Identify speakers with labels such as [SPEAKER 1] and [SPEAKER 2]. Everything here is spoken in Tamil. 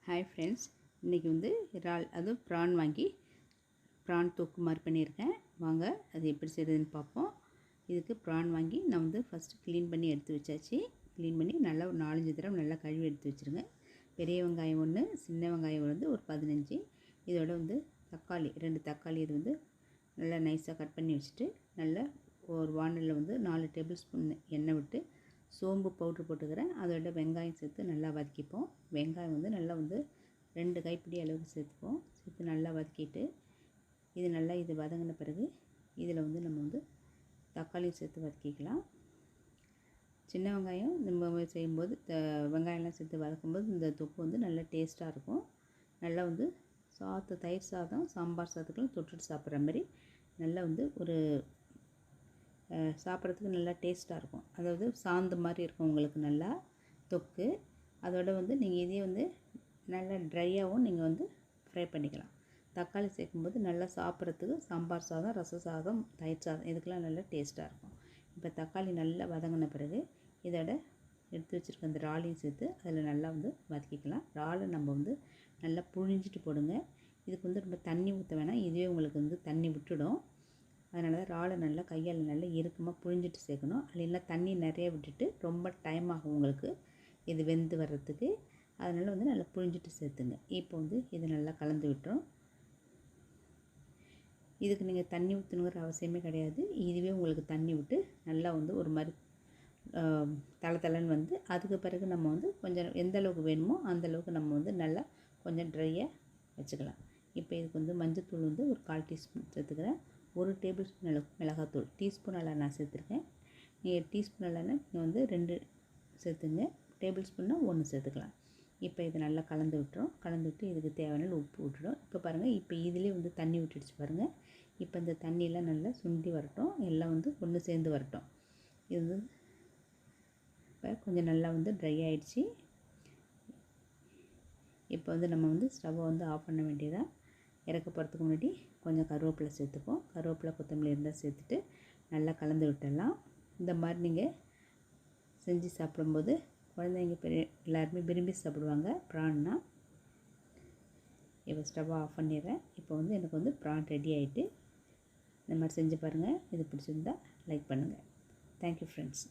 [SPEAKER 1] ஹாய் ஃப்ரெண்ட்ஸ், இன்றைக்கி வந்து இறால் அதுவும் ப்ரான் வாங்கி ப்ரான் தொக்கு மாதிரி பண்ணியிருக்கேன். வாங்க அது எப்படி செய்கிறதுன்னு பார்ப்போம். இதுக்கு ப்ரான் வாங்கி நான் வந்து ஃபஸ்ட்டு க்ளீன் பண்ணி எடுத்து வச்சாச்சு. க்ளீன் பண்ணி நல்லா ஒரு 4-5 தடவை நல்லா கழுவி எடுத்து வச்சுருங்க. பெரிய வெங்காயம் 1, சின்ன வெங்காயம் வந்து ஒரு 15. இதோட வந்து தக்காளி 2 தக்காளி இது வந்து நல்லா நைஸாக கட் பண்ணி வச்சுட்டு, நல்லா ஒரு வானலில் வந்து 4 டேபிள் ஸ்பூன் எண்ணெய் விட்டு சோம்பு பவுட்ரு போட்டுக்கிறேன். அதோட வெங்காயம் சேர்த்து நல்லா வதக்கிப்போம். வெங்காயம் வந்து நல்லா வந்து 2 கைப்பிடி அளவுக்கு சேர்த்துப்போம். சேர்த்து நல்லா வதக்கிட்டு இது வதங்கின பிறகு இதில் வந்து நம்ம வந்து தக்காளி சேர்த்து வதக்கிக்கலாம். சின்ன வெங்காயம் நம்ம செய்யும்போது வெங்காயம்லாம் சேர்த்து வதக்கும்போது இந்த தொக்கு வந்து நல்லா டேஸ்ட்டாக இருக்கும். நல்லா வந்து தயிர் சாதம், சாம்பார் சாதத்துக்கெலாம் தொட்டுட்டு சாப்பிட்ற மாதிரி நல்லா வந்து ஒரு சாப்பிட்றதுக்கு நல்லா டேஸ்ட்டாக இருக்கும். அதாவது சாந்து மாதிரி இருக்கும் உங்களுக்கு நல்லா தொக்கு. அதோட வந்து நீங்கள் இதே வந்து நல்லா ட்ரையாகவும் நீங்கள் வந்து ஃப்ரை பண்ணிக்கலாம். தக்காளி சேர்க்கும்போது நல்லா சாப்பிட்றதுக்கு சாம்பார் சாதம், ரச சாதம், தயிர் சாதம் இதுக்கெலாம் நல்லா டேஸ்ட்டாக இருக்கும். இப்போ தக்காளி நல்லா வதங்கின பிறகு இதோட எடுத்து வச்சுருக்க அந்த இறாலையும் சேர்த்து அதில் நல்லா வந்து வதக்கிக்கலாம். இறாலை நம்ம வந்து நல்லா புழிஞ்சிட்டு போடுங்க. இதுக்கு வந்து ரொம்ப தண்ணி ஊற்ற வேணாம், இதுவே உங்களுக்கு வந்து தண்ணி விட்டுடும். அதனால தான் இறாலை நல்லா கையால் நல்லா இறுக்கமாக புழிஞ்சிட்டு சேர்க்கணும். இல்லைன்னா தண்ணி நிறைய விட்டுட்டு ரொம்ப டைம் ஆகும் உங்களுக்கு இது வெந்து வர்றதுக்கு. அதனால் வந்து நல்லா புழிஞ்சிட்டு சேர்த்துங்க. இப்போ வந்து இது நல்லா கலந்து விட்டுரும். இதுக்கு நீங்கள் தண்ணி ஊற்றணுங்கிற அவசியமே கிடையாது. இதுவே உங்களுக்கு தண்ணி விட்டு நல்லா வந்து ஒரு மாதிரி தளன்னு வந்து அதுக்கு பிறகு நம்ம வந்து கொஞ்சம் எந்த அளவுக்கு வேணுமோ அந்தளவுக்கு நம்ம வந்து நல்லா கொஞ்சம் ட்ரையாக வச்சுக்கலாம். இப்போ இதுக்கு வந்து மஞ்சள்தூள் வந்து ஒரு 1/4 டீஸ்பூன் சேர்த்துக்கிறேன். 1 டேபிள் ஸ்பூன் அளவுக்கு மிளகாத்தூள், டீஸ்பூன் அளவு நான் சேர்த்துருக்கேன். நீங்கள் டீஸ்பூன் அளவுனா நீங்கள் வந்து 2 சேர்த்துங்க. டேபிள் ஸ்பூன்னா 1 சேர்த்துக்கலாம். இப்போ இதை நல்லா கலந்து விட்டுரும். கலந்து விட்டு இதுக்கு தேவையான உப்பு விட்டுடும். இப்போ பாருங்கள், இப்போ இதுலேயே வந்து தண்ணி விட்டுடுச்சு பாருங்கள். இப்போ இந்த தண்ணியெலாம் நல்லா சுண்டி வரட்டும், எல்லாம் வந்து ஒன்று சேர்ந்து வரட்டும். இது வந்து இப்போ கொஞ்சம் நல்லா வந்து ட்ரை ஆகிடுச்சு. இப்போ வந்து நம்ம வந்து ஸ்டவ்வை வந்து ஆஃப் பண்ண வேண்டியதாக. இறக்க போகிறதுக்கு முன்னாடி கொஞ்சம் கருவேப்பிலை சேர்த்துப்போம். கருவேப்பிலை, கொத்தமல்லி இருந்தால் சேர்த்துட்டு நல்லா கலந்து விட்டுடலாம். இந்த மாதிரி நீங்கள் செஞ்சு சாப்பிடும்போது குழந்தைங்க பெரிய எல்லாருமே விரும்பி சாப்பிடுவாங்க ப்ரான்னா. இப்போ ஸ்டவ்வை ஆஃப் பண்ணிடுறேன். இப்போ வந்து எனக்கு வந்து ப்ரான் ரெடி ஆகிட்டு. இந்த மாதிரி செஞ்சு பாருங்கள். இது பிடிச்சிருந்தா லைக் பண்ணுங்கள். Thank you friends.